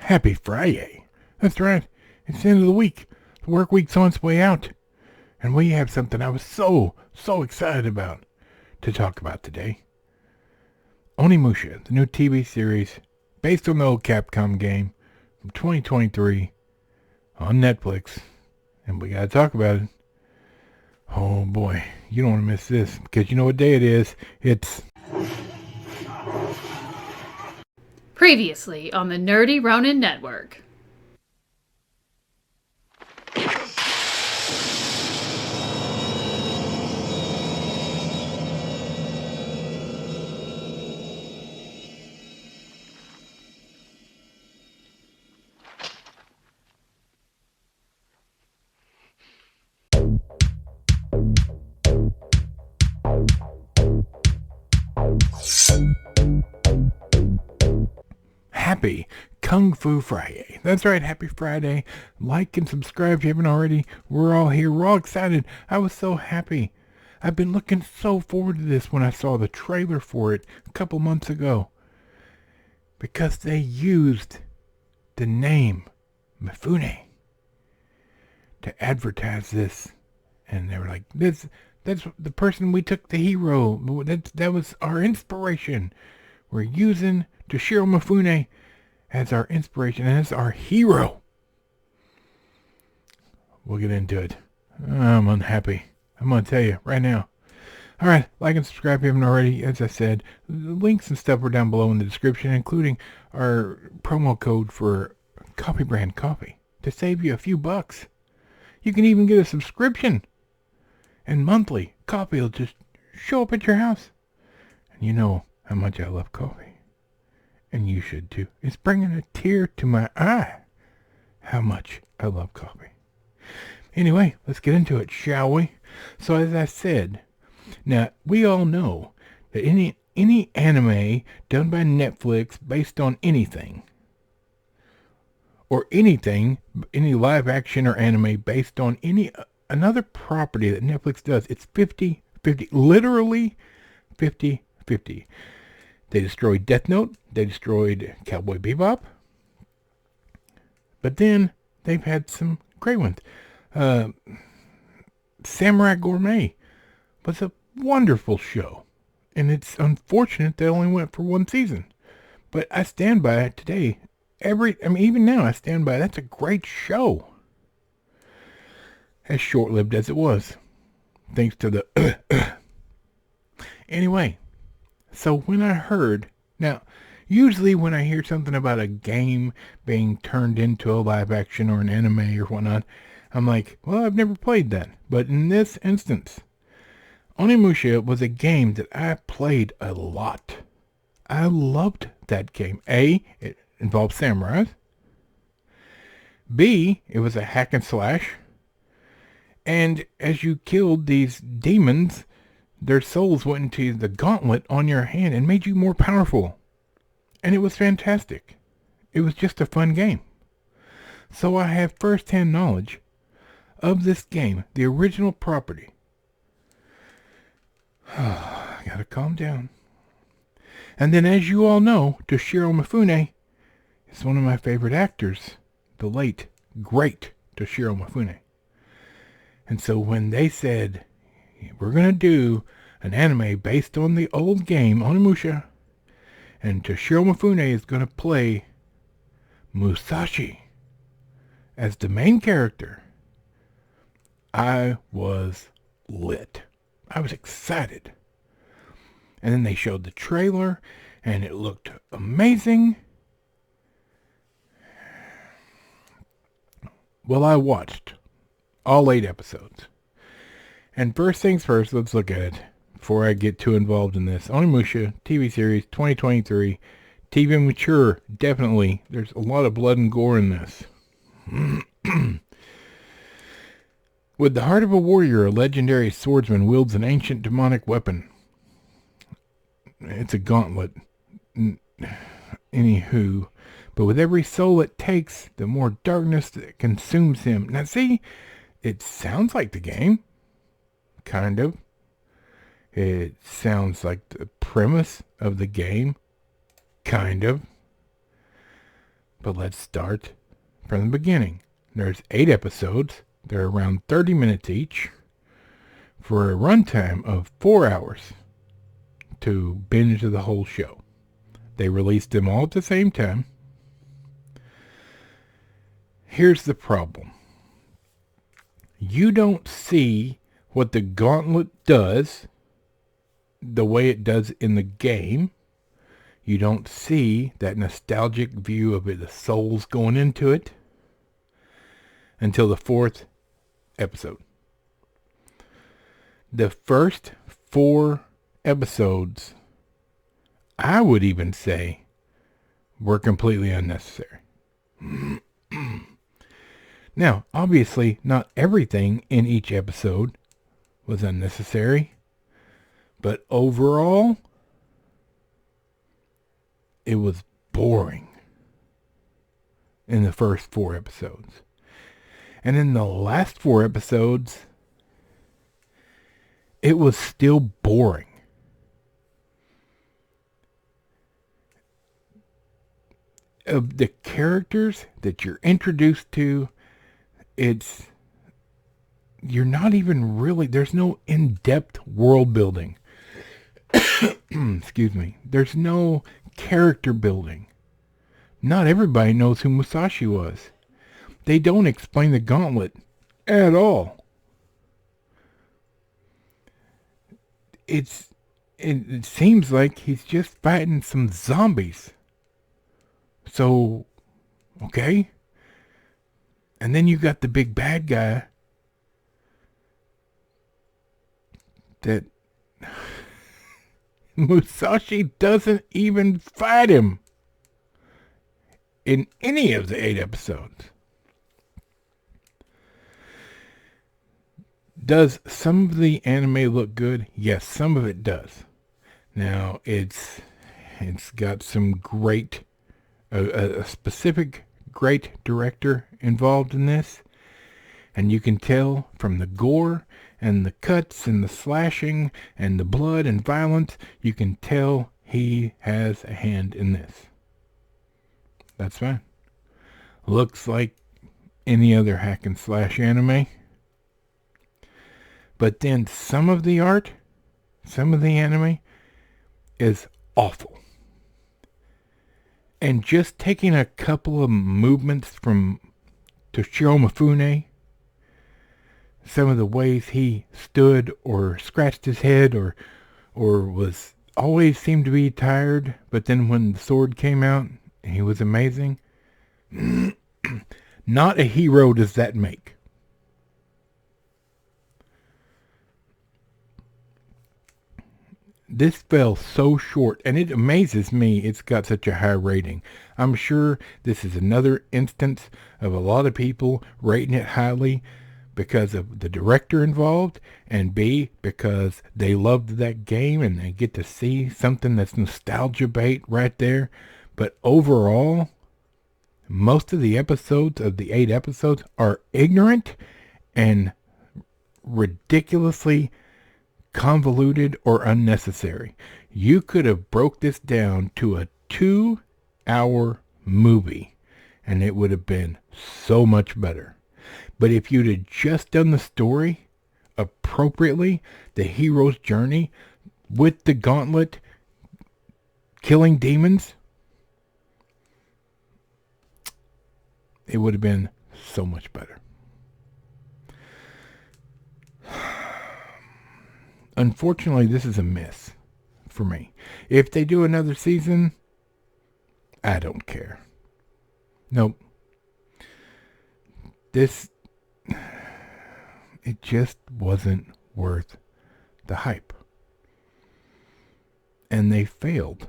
Happy Friday. That's right. It's the end of the week. The work week's on its way out. And we have something I was so excited about to talk about today. Onimusha, the new TV series based on the old Capcom game from 2023 on Netflix. And we gotta talk about it. Oh boy, you don't want to miss this because you know what day it is. It's Previously on the Nerdy Ronin Network. Happy Kung Fu Friday. That's right, happy Friday. Like and subscribe if you haven't already. We're all here. We're all excited. I was so happy. I've been looking so forward to this when I saw the trailer for it a couple months ago. Because they used the name Mifune to advertise this. And they were like, that's the person we took the hero. That was our inspiration. We're using Toshiro Mifune as our inspiration and as our hero. We'll get into it. I'm unhappy. I'm going to tell you right now. Alright, like and subscribe if you haven't already. As I said, the links and stuff are down below in the description, including our promo code for Coffee Brand Coffee to save you a few bucks. You can even get a subscription. And monthly, coffee will just show up at your house. And you know how much I love coffee. And you should too. It's bringing a tear to my eye. How much I love coffee. Anyway, let's get into it, shall we? So as I said, now we all know that any anime done by Netflix based on anything, or anything, any live action or anime based on any another property that Netflix does, it's 50-50, literally 50-50. They destroyed Death Note, they destroyed Cowboy Bebop, but then they've had some great ones. Samurai Gourmet was a wonderful show, and it's unfortunate they only went for one season, but I stand by it today. Even now I stand by it. That's a great show. As short-lived as it was, thanks to the Anyway, so when I heard, now, usually when I hear something about a game being turned into a live action or an anime or whatnot, I'm like, well, I've never played that. But in this instance, Onimusha was a game that I played a lot. I loved that game. A, it involved samurais. B, it was a hack and slash. And as you killed these demons, their souls went into the gauntlet on your hand and made you more powerful. And it was fantastic. It was just a fun game. So I have first-hand knowledge of this game, the original property. I gotta calm down. And then as you all know, Toshiro Mifune is one of my favorite actors. The late, great Toshiro Mifune. And so when they said, we're going to do an anime based on the old game, Onimusha, and Toshiro Mifune is going to play Musashi as the main character, I was lit. I was excited. And then they showed the trailer, and it looked amazing. Well, I watched all 8 episodes. And first things first, let's look at it before I get too involved in this. Onimusha, TV series, 2023. TV mature, definitely. There's a lot of blood and gore in this. With the heart of a warrior, a legendary swordsman wields an ancient demonic weapon. It's a gauntlet. Anywho. But with every soul it takes, the more darkness that consumes him. Now see, it sounds like the game. Kind of. It sounds like the premise of the game. Kind of. But let's start from the beginning. There's 8 episodes. They're around 30 minutes each for a runtime of 4 hours to binge the whole show. They released them all at the same time. Here's the problem. You don't see what the gauntlet does the way it does in the game. You don't see that nostalgic view of it, the souls going into it, until the 4th episode. The first 4 episodes, I would even say, were completely unnecessary. Now, obviously, not everything in each episode was unnecessary, but overall, it was boring in the first 4 episodes. And in the last 4 episodes, it was still boring. Of the characters that you're introduced to, you're not even really, there's no in-depth world building. Excuse me. There's no character building. Not everybody knows who Musashi was. They don't explain the gauntlet at all. It seems like he's just fighting some zombies. So, okay. And then you got the big bad guy that Musashi doesn't even fight him in any of the 8 episodes. Does some of the anime look good? Yes, some of it does. Now, it's got some great, a specific great director involved in this. And you can tell from the gore and the cuts and the slashing and the blood and violence, you can tell he has a hand in this. That's fine. Looks like any other hack and slash anime. But then some of the art, some of the anime is awful. And just taking a couple of movements from Toshiro Mifune, some of the ways he stood or scratched his head or was always seemed to be tired, but then when the sword came out, he was amazing. Not a hero does that make. This fell so short, and it amazes me it's got such a high rating. I'm sure this is another instance of a lot of people rating it highly because of the director involved, and B, because they loved that game and they get to see something that's nostalgia bait right there. But overall, most of the episodes of the 8 episodes are ignorant and ridiculously convoluted or unnecessary. You could have broke this down to a 2-hour movie and it would have been so much better. But if you'd have just done the story appropriately, the hero's journey with the gauntlet, killing demons, it would have been so much better. Unfortunately, this is a miss for me. If they do another season, I don't care. Nope. It just wasn't worth the hype. And they failed.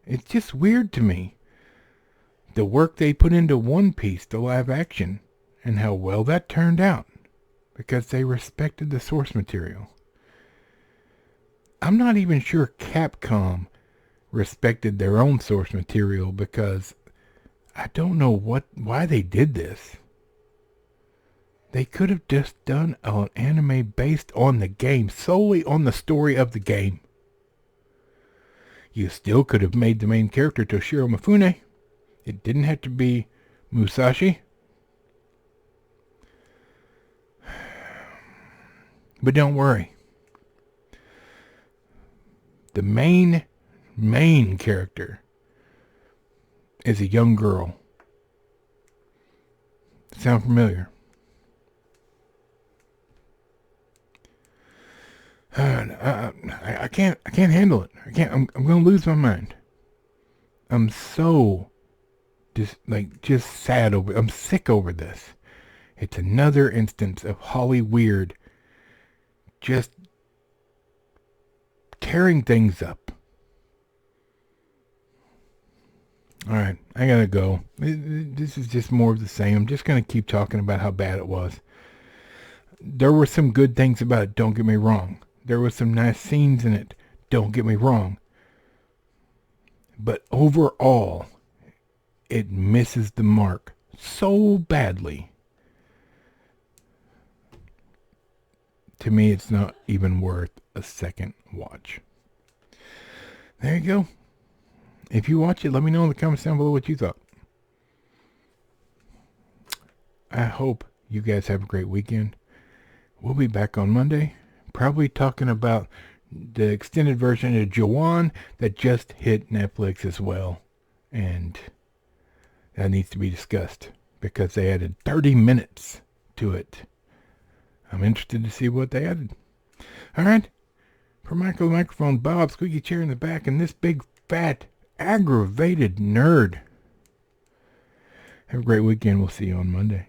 It's just weird to me. The work they put into One Piece, the live action, and how well that turned out. Because they respected the source material. I'm not even sure Capcom respected their own source material because I don't know why they did this. They could have just done an anime based on the game, solely on the story of the game. You still could have made the main character Toshiro Mifune. It didn't have to be Musashi. But don't worry. The main character is a young girl. Sound familiar? I can't handle it. I'm gonna lose my mind. I'm so just sad over. I'm sick over this. It's another instance of Holly Weird just tearing things up. Alright, I gotta go. This is just more of the same. I'm just gonna keep talking about how bad it was. There were some good things about it, don't get me wrong. There were some nice scenes in it, don't get me wrong. But overall, it misses the mark so badly. To me, it's not even worth a second watch. There you go. If you watch it, let me know in the comments down below what you thought. I hope you guys have a great weekend. We'll be back on Monday, probably talking about the extended version of Jawan that just hit Netflix as well. And that needs to be discussed because they added 30 minutes to it. I'm interested to see what they added. Alright, for Michael the Microphone, Bob, squeaky chair in the back, and this big, fat, aggravated nerd. Have a great weekend. We'll see you on Monday.